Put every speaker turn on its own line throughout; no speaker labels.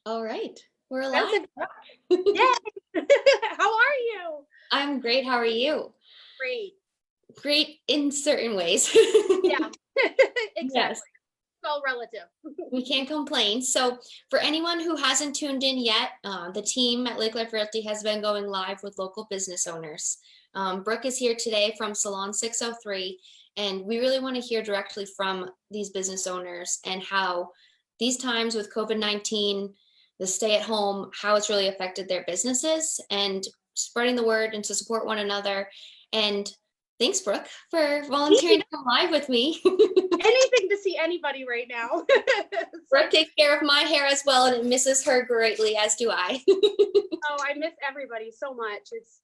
All right, we're
That's
alive.
it. Yay! How are you?
I'm great. How are you?
Great.
Great in certain ways.
Yeah,
Yes,
exactly. It's all relative.
we can't complain. So, for anyone who hasn't tuned in yet, the team at Lake Life Realty has been going live with local business owners. Brooke is here today from Salon 603, and we really want to hear directly from these business owners and how these times with COVID-19, the stay at home, how it's really affected their businesses and spreading the word and to support one another. And thanks, Brooke, for volunteering to come live with me.
Anything to see anybody right now.
Brooke takes care of my hair as well, and it misses her greatly, as do I.
Oh, I miss everybody so much. It's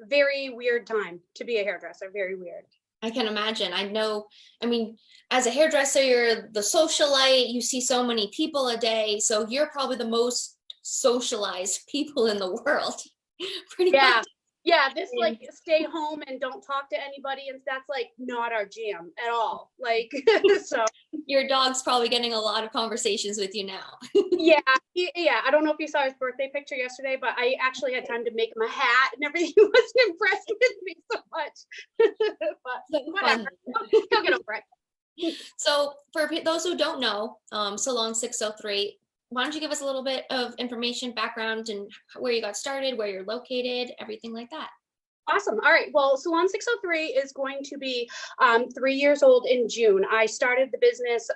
a very weird time to be a hairdresser. Very weird.
I can imagine. I know, I mean, as a hairdresser, you're the socialite, you see so many people a day, so you're probably the most socialized people in the world, pretty
Yeah.
much.
Yeah, this
And
like stay home and don't talk to anybody, and that's like not our jam at all. Like so
your dog's probably getting a lot of conversations with you now.
yeah, yeah. I don't know if you saw his birthday picture yesterday, but I actually had time to make him a hat and everything. He wasn't impressed with me so much. But
So
whatever.
fun.
He'll get over it.
So for those who don't know, Salon 603, why don't you give us a little bit of information, background, and where you got started, where you're located, everything like that.
Awesome. All right. Well, Salon 603 is going to be 3 years old in June. I started the business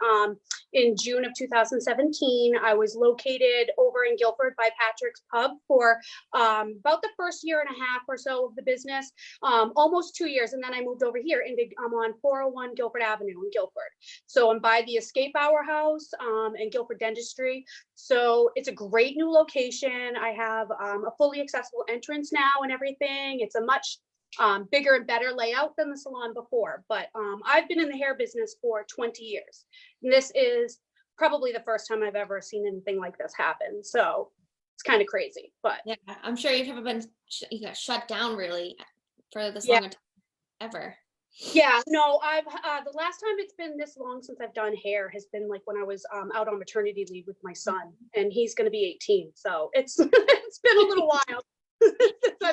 in June of 2017. I was located over in Gilford by Patrick's Pub for about the first year and a half or so of the business, almost 2 years. And then I moved over here and I'm on 401 Gilford Avenue in Guilford. So I'm by the Escape Hour House and Guilford Dentistry. So it's a great new location. I have a fully accessible entrance now and everything. It's a much bigger and better layout than the salon before. But I've been in the hair business for 20 years. And this is probably the first time I've ever seen anything like this happen. So it's kind of crazy, but
Yeah, I'm sure you've never been you got shut down really for this
yeah.
long a time ever.
Yeah, no, I've the last time it's been this long since I've done hair has been like when I was out on maternity leave with my son, and he's going to be 18. So it's it's been a little while.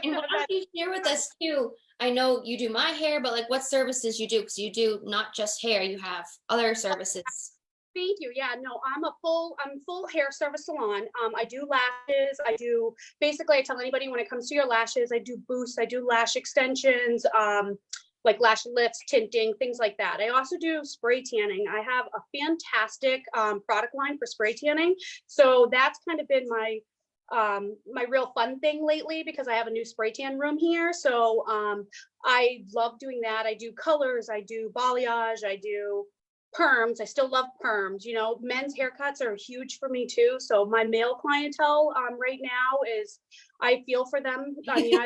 And why don't you share with us too? I know you do my hair, but like what services you do? Because you do not just hair, you have other services.
Thank you. Yeah, no, I'm full hair service salon. I do lashes. I do basically I tell anybody when it comes to your lashes, I do boosts, I do lash extensions, like lash lifts, tinting, things like that. I also do spray tanning. I have a fantastic product line for spray tanning. So that's kind of been my real fun thing lately because I have a new spray tan room here. So I love doing that. I do colors, I do balayage, I do perms. I still love perms. You know, men's haircuts are huge for me too. So my male clientele right now is I feel for them. I mean,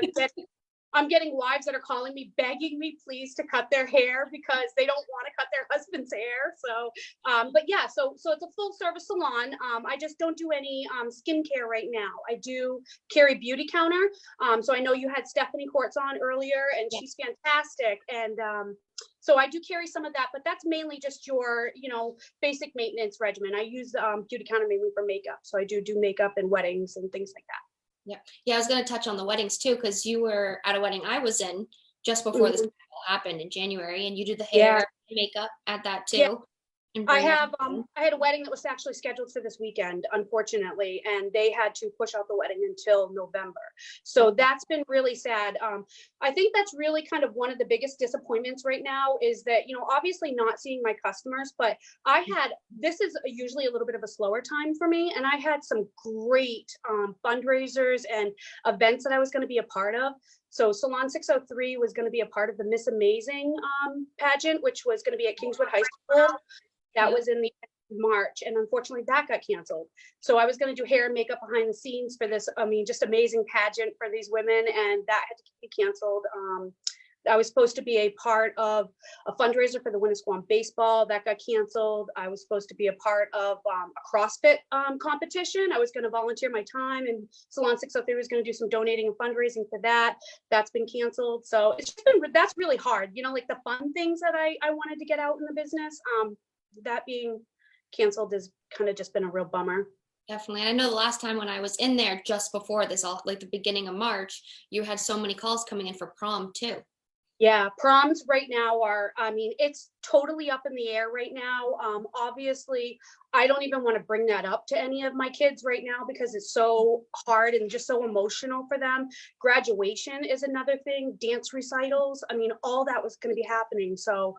I'm getting wives that are calling me, begging me, please, to cut their hair because they don't want to cut their husband's hair. So, but yeah, so it's a full service salon. I just don't do any skincare right now. I do carry beauty counter. So I know you had Stephanie Quartz on earlier, and
Yeah.
she's fantastic. And so I do carry some of that, but that's mainly just your, basic maintenance regimen. I use beauty counter mainly for makeup. So I do makeup and weddings and things like that.
Yeah. Yeah, I was going to touch on the weddings too, because you were at a wedding I was in just before this
Mhm.
happened in January, and you did the
Yeah.
hair, makeup at that
Yeah.
too, and bring everything.
I had a wedding that was actually scheduled for this weekend, unfortunately, and they had to push out the wedding until November. So that's been really sad. I think that's really kind of one of the biggest disappointments right now is that, obviously not seeing my customers, but this is usually a little bit of a slower time for me. And I had some great fundraisers and events that I was going to be a part of. So Salon 603 was going to be a part of the Miss Amazing pageant, which was going to be at Kingswood High School. That
Yeah.
was in the March, and unfortunately that got canceled. So I was going to do hair and makeup behind the scenes for this, just amazing pageant for these women, and that had to be canceled. I was supposed to be a part of a fundraiser for the Winnisquam baseball that got canceled. I was supposed to be a part of a CrossFit competition. I was going to volunteer my time, and Salon 603 was going to do some donating and fundraising for that. That's been canceled. So it's just that's really hard. Like the fun things that I wanted to get out in the business. That being canceled has kind of just been a real bummer.
Definitely. And I know the last time when I was in there just before this, all like the beginning of March, you had so many calls coming in for prom too.
Yeah, proms right now are, I mean, it's totally up in the air right now. Obviously, I don't even want to bring that up to any of my kids right now because it's so hard and just so emotional for them. Graduation is another thing, dance recitals. I mean, all that was going to be happening. So,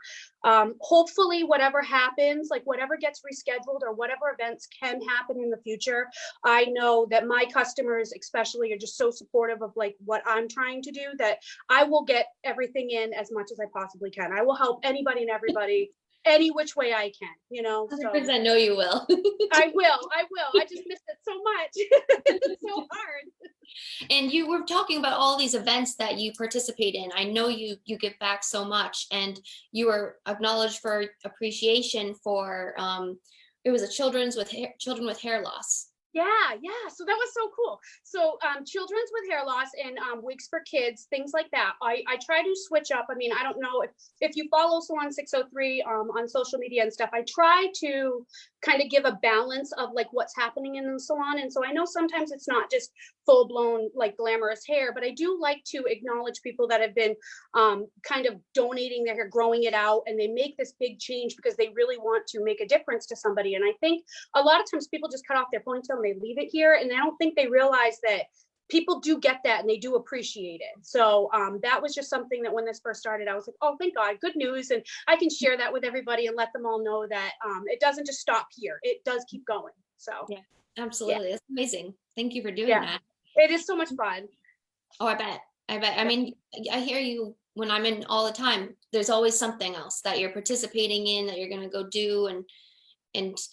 hopefully, whatever happens, like whatever gets rescheduled or whatever events can happen in the future, I know that my customers, especially, are just so supportive of like what I'm trying to do that I will get everything in as much as I possibly can. I will help anybody and everybody any which way I can, you know. So
100% know you will.
I will. I will. I just missed it so much. It's so hard.
And you were talking about all these events that you participate in. I know you give back so much, and you were acknowledged for appreciation for it was a children with hair loss.
Yeah, yeah. So that was so cool. So children's with hair loss and wigs for kids, things like that. I try to switch up. I mean, I don't know if you follow Salon 603 on social media and stuff. I try to kind of give a balance of like what's happening in the salon. And so I know sometimes it's not just full blown like glamorous hair, but I do like to acknowledge people that have been kind of donating their hair, growing it out, and they make this big change because they really want to make a difference to somebody. And I think a lot of times people just cut off their ponytail and they leave it here, and I don't think they realize that people do get that and they do appreciate it. So that was just something that when this first started, I was like, oh, thank God, good news. And I can share that with everybody and let them all know that it doesn't just stop here. It does keep going. So
Yeah,
yeah,
absolutely. That's amazing. Thank you for doing
yeah,
that.
it is so much fun.
Oh, I bet. I bet. I
Yeah.
mean, I hear you when I'm in all the time. There's always something else that you're participating in that you're going to go do, and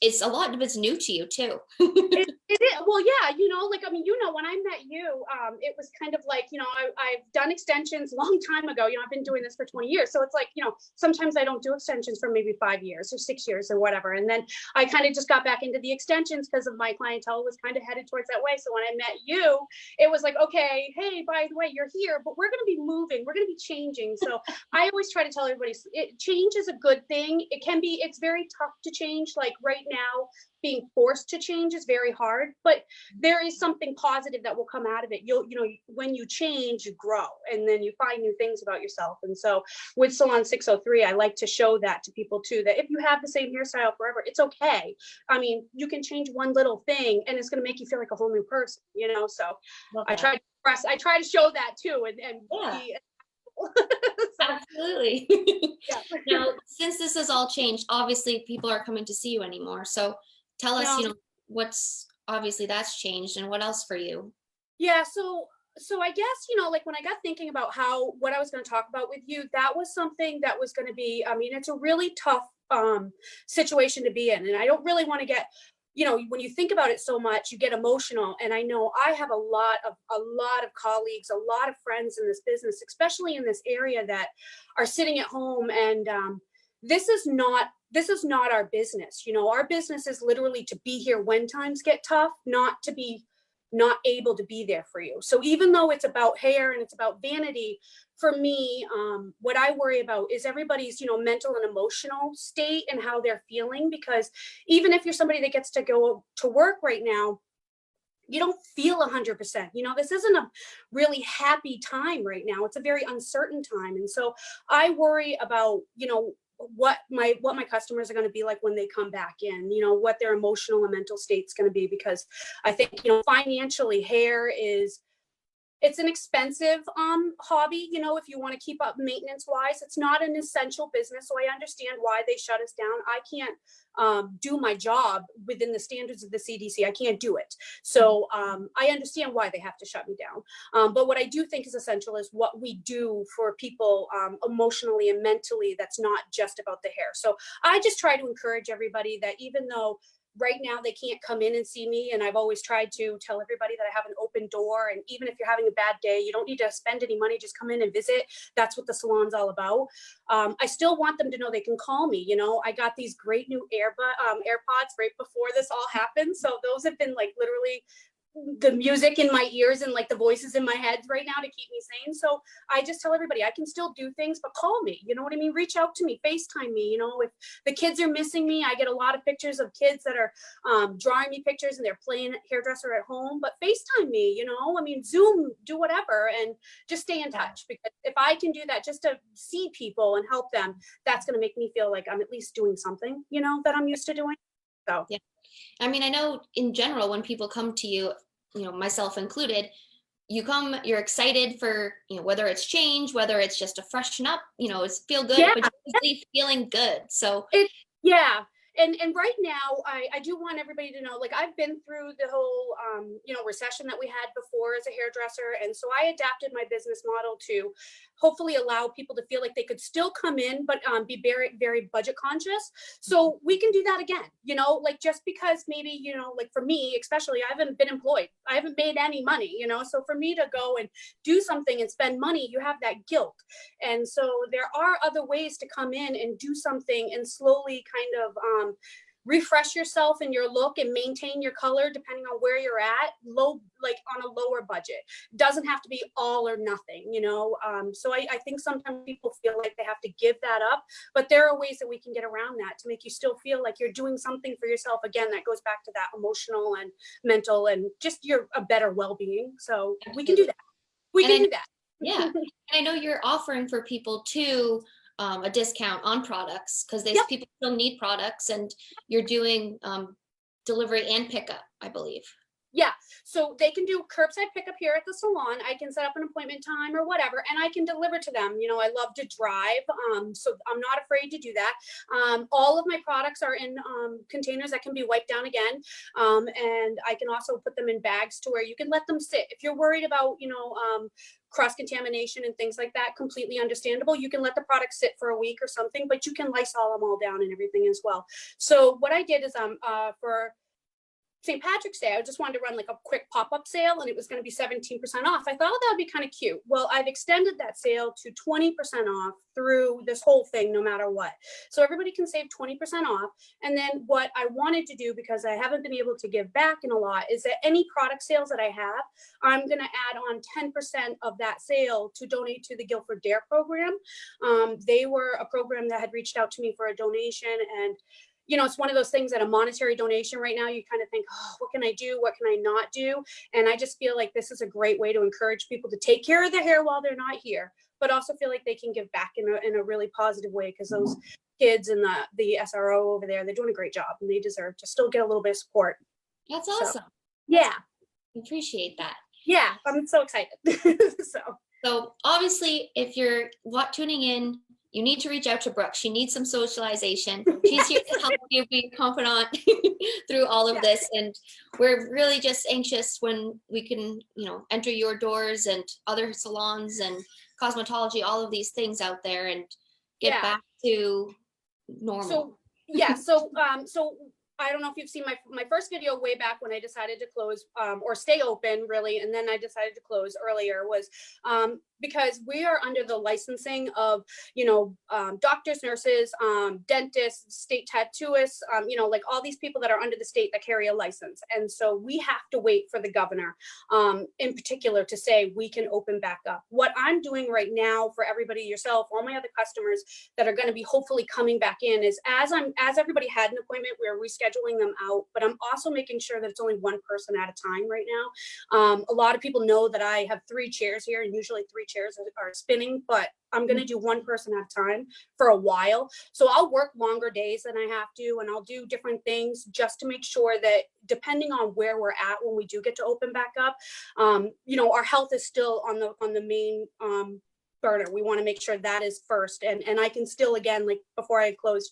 it's a lot of it's new to you too.
It is. Well, yeah, you know, like, I mean, you know, when I met you, it was kind of like, you know, I've done extensions a long time ago. You know, I've been doing this for 20 years. So it's like, you know, sometimes I don't do extensions for maybe 5 years or 6 years or whatever. And then I kind of just got back into the extensions because of my clientele was kind of headed towards that way. So when I met you, it was like, okay, hey, by the way, you're here, but we're going to be moving. We're going to be changing. So I always try to tell everybody change is a good thing. It can be, it's very tough to change. Like right now, being forced to change is very hard, but there is something positive that will come out of it. You know, when you change, you grow and then you find new things about yourself. And so with Salon 603, I like to show that to people too, that if you have the same hairstyle forever, it's okay. I mean, you can change one little thing and it's going to make you feel like a whole new person, you know? So
Love
I
that.
try to show that too and
Yeah,
be, so
absolutely.
yeah.
Now, since this has all changed, obviously people are coming to see you anymore. So tell us,
No.
what's obviously that's changed and what else for you?
Yeah, so I guess, you know, like when I got thinking about how what I was going to talk about with you, that was something that was going to be, I mean, it's a really tough situation to be in. And I don't really want to get, you know, when you think about it so much, you get emotional. And I know I have a lot of colleagues, a lot of friends in this business, especially in this area that are sitting at home and this is not our business. You know, our business is literally to be here when times get tough, not to be not able to be there for you. So even though it's about hair and it's about vanity, for me, what I worry about is everybody's, you know, mental and emotional state and how they're feeling. Because even if you're somebody that gets to go to work right now, you don't feel 100%. You know, this isn't a really happy time right now. It's a very uncertain time. And so I worry about, you know, what my customers are going to be like when they come back in, you know, what their emotional and mental state's going to be, because I think, you know, financially hair is, it's an expensive hobby, you know, if you want to keep up maintenance wise. It's not an essential business, so I understand why they shut us down. I can't do my job within the standards of the CDC. I can't do it. So I understand why they have to shut me down. But what I do think is essential is what we do for people emotionally and mentally. That's not just about the hair. So I just try to encourage everybody that even though right now they can't come in and see me, and I've always tried to tell everybody that I have an open door, and even if you're having a bad day, you don't need to spend any money, just come in and visit. That's what the salon's all about. I still want them to know they can call me. You know, I got these great new AirPods right before this all happened, so those have been like literally the music in my ears and like the voices in my head right now to keep me sane. So I just tell everybody I can still do things, but call me, you know what I mean? Reach out to me, FaceTime me. You know, if the kids are missing me, I get a lot of pictures of kids that are drawing me pictures and they're playing hairdresser at home, but FaceTime me, you know, I mean, Zoom, do whatever, and just stay in touch, because if I can do that just to see people and help them, that's going to make me feel like I'm at least doing something, you know, that I'm used to doing. So
Yeah. I mean, I know in general, when people come to you, myself included, you come, you're excited for, whether it's change, whether it's just to freshen up, it's feel good,
yeah,
but you leave feeling good. So
it, yeah. And right now, I do want everybody to know, like, I've been through the whole, recession that we had before as a hairdresser. And so I adapted my business model to hopefully allow people to feel like they could still come in, but be very, very budget conscious. So we can do that again, like, just because maybe, like for me, especially, I haven't been employed. I haven't made any money, so for me to go and do something and spend money, you have that guilt. And so there are other ways to come in and do something and slowly kind of refresh yourself and your look and maintain your color depending on where you're at, like on a lower budget. Doesn't have to be all or nothing, so I think sometimes people feel like they have to give that up, but there are ways that we can get around that to make you still feel like you're doing something for yourself. Again, that goes back to that emotional and mental and just a better well-being. So we can do that. We
And
can do that.
yeah. And I know you're offering for people too, a discount on products, because
Yep.
people still need products, and you're doing delivery and pickup, I believe.
Yeah, so they can do curbside pickup here at the salon. I can set up an appointment time or whatever, and I can deliver to them. I love to drive, so I'm not afraid to do that. All of my products are in containers that can be wiped down again, and I can also put them in bags to where you can let them sit. If you're worried about, cross-contamination and things like that, completely understandable. You can let the product sit for a week or something, but you can Lysol them all down and everything as well. So what I did is for St. Patrick's Day, I just wanted to run like a quick pop-up sale, and it was going to be 17% off. I thought, that would be kind of cute. Well, I've extended that sale to 20% off through this whole thing, no matter what. So everybody can save 20% off. And then what I wanted to do, because I haven't been able to give back in a lot, is that any product sales that I have, I'm going to add on 10% of that sale to donate to the Gilford Dare program. They were a program that had reached out to me for a donation, and it's one of those things that a monetary donation right now, you kind of think, oh, what can I do? What can I not do? And I just feel like this is a great way to encourage people to take care of their hair while they're not here, but also feel like they can give back in a really positive way, because those kids and the SRO over there, they're doing a great job, and they deserve to still get a little bit of support.
That's awesome.
So, yeah.
I appreciate that.
Yeah, I'm so excited.
So obviously, if you're tuning in, you need to reach out to Brooke. She needs some socialization. She's here to help you be confidant through all of this. And we're really just anxious when we can, enter your doors and other salons and cosmetology, all of these things out there, and get back to normal.
So I don't know if you've seen my first video way back when I decided to close or stay open, really, and then I decided to close earlier, was because we are under the licensing of, doctors, nurses, dentists, state tattooists, like all these people that are under the state that carry a license. And so we have to wait for the governor in particular to say we can open back up. What I'm doing right now for everybody, yourself, all my other customers that are going to be hopefully coming back in, is as everybody had an appointment, we're rescheduling them out, but I'm also making sure that it's only one person at a time right now. A lot of people know that I have 3 chairs here, and usually 3 chairs are spinning, but I'm going to do one person at a time for a while. So I'll work longer days than I have to, and I'll do different things just to make sure that depending on where we're at when we do get to open back up, our health is still on the main burner. We want to make sure that is first. And I can still, again, like before I closed,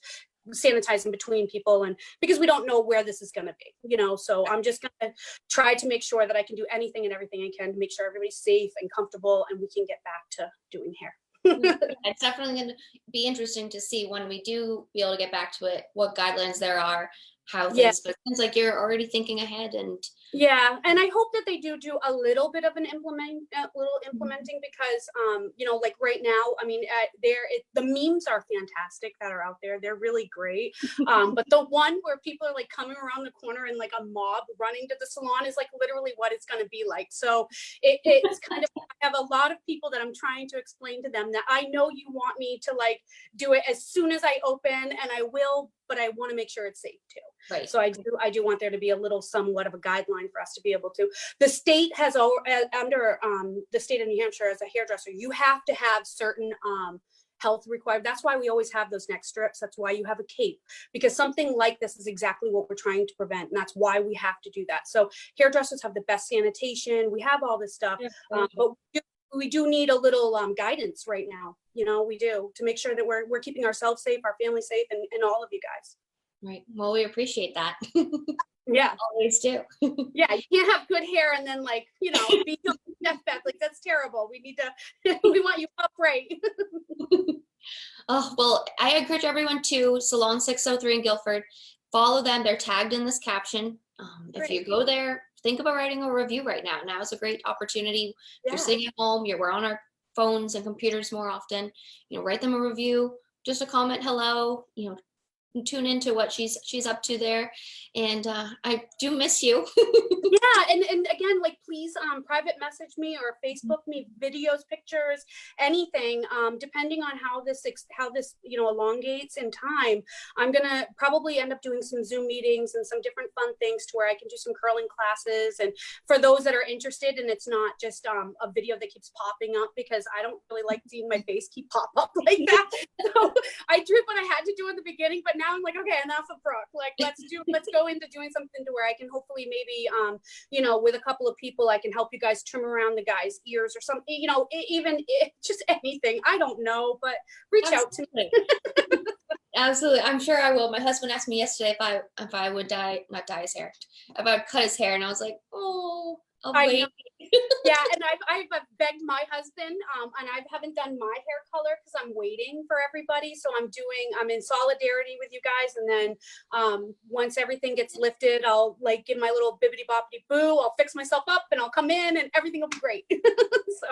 sanitizing between people, and because we don't know where this is going to be, so I'm just going to try to make sure that I can do anything and everything I can to make sure everybody's safe and comfortable, and we can get back to doing hair.
It's definitely going to be interesting to see when we do be able to get back to it, what guidelines there are, how
Yeah.
things, but it seems like you're already thinking ahead and.
Yeah, and I hope that they do a little bit of an implementing because, you know, like right now, I mean, the memes are fantastic that are out there. They're really great. But the one where people are like coming around the corner and like a mob running to the salon is like literally what it's going to be like. So it's kind of, I have a lot of people that I'm trying to explain to them that I know you want me to like do it as soon as I open, and I will, but I want to make sure it's safe too.
Right.
So I do want there to be a little somewhat of a guideline for us to be able to. The state has under the state of New Hampshire, as a hairdresser, you have to have certain health required. That's why we always have those neck strips. That's why you have a cape, because something like this is exactly what we're trying to prevent. And that's why we have to do that. So hairdressers have the best sanitation. We have all this stuff, but we do need a little guidance right now. You know, we do, to make sure that we're keeping ourselves safe, our family safe, and all of you guys.
Right. Well, we appreciate that.
Yeah.
Always do.
Yeah, you can't have good hair and then like, you know, be deathbed. Like that's terrible. We need to, we want you upright.
Oh, well, I encourage everyone to Salon 603 in Guilford. Follow them. They're tagged in this caption. If you go there, think about writing a review right now. Now is a great opportunity.
Yeah.
You're sitting at home, we're on our phones and computers more often. You know, write them a review, just a comment, hello, you know, tune into what she's up to there. And I do miss you.
Yeah, and again, like please private message me or Facebook me videos, pictures, anything, depending on how this you know elongates in time. I'm gonna probably end up doing some Zoom meetings and some different fun things to where I can do some curling classes, and for those that are interested, and it's not just a video that keeps popping up, because I don't really like seeing my face keep pop up like that. So I did what I had to do in the beginning, but now I'm like, okay, enough of Brooke. Like let's go into doing something to where I can hopefully maybe you know, with a couple of people, I can help you guys trim around the guy's ears or something, you know, even just anything. I don't know, but reach out to me.
Absolutely. I'm sure I will. My husband asked me yesterday if I would not dye his hair, if I would cut his hair. And I was like, oh, I'll wait.
Yeah, and I've begged my husband, and I haven't done my hair color because I'm waiting for everybody. So I'm in solidarity with you guys. And then once everything gets lifted, I'll like give my little bibbity boppity boo. I'll fix myself up and I'll come in and everything will be great. So.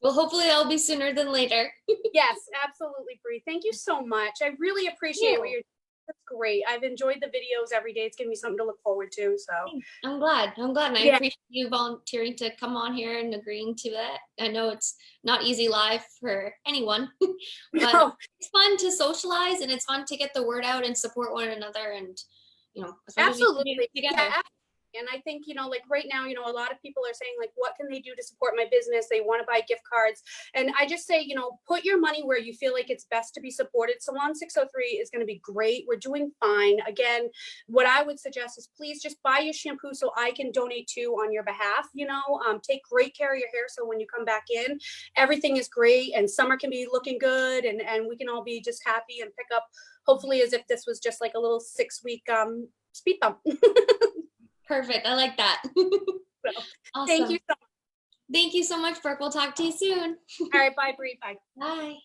Well, hopefully that'll be sooner than later.
Yes, absolutely, Bree. Thank you so much. I really appreciate what you're doing. That's great. I've enjoyed the videos every day. It's giving me something to look forward to. So
I'm glad. And I appreciate you volunteering to come on here and agreeing to that. I know it's not easy live for anyone, but it's fun to socialize and it's fun to get the word out and support one another, and you know, as
absolutely
together.
Yeah. And I think, you know, like right now, you know, a lot of people are saying like, what can they do to support my business? They want to buy gift cards. And I just say, you know, put your money where you feel like it's best to be supported. Salon 603 is going to be great. We're doing fine. Again, what I would suggest is please just buy your shampoo so I can donate to on your behalf. You know, take great care of your hair. So when you come back in, everything is great and summer can be looking good, and we can all be just happy and pick up, hopefully, as if this was just like a little 6-week speed bump.
Perfect. I like that.
Awesome. Thank you so much.
Thank you so much, Brooke. We'll talk to you soon.
All right. Bye, Bree. Bye.
Bye.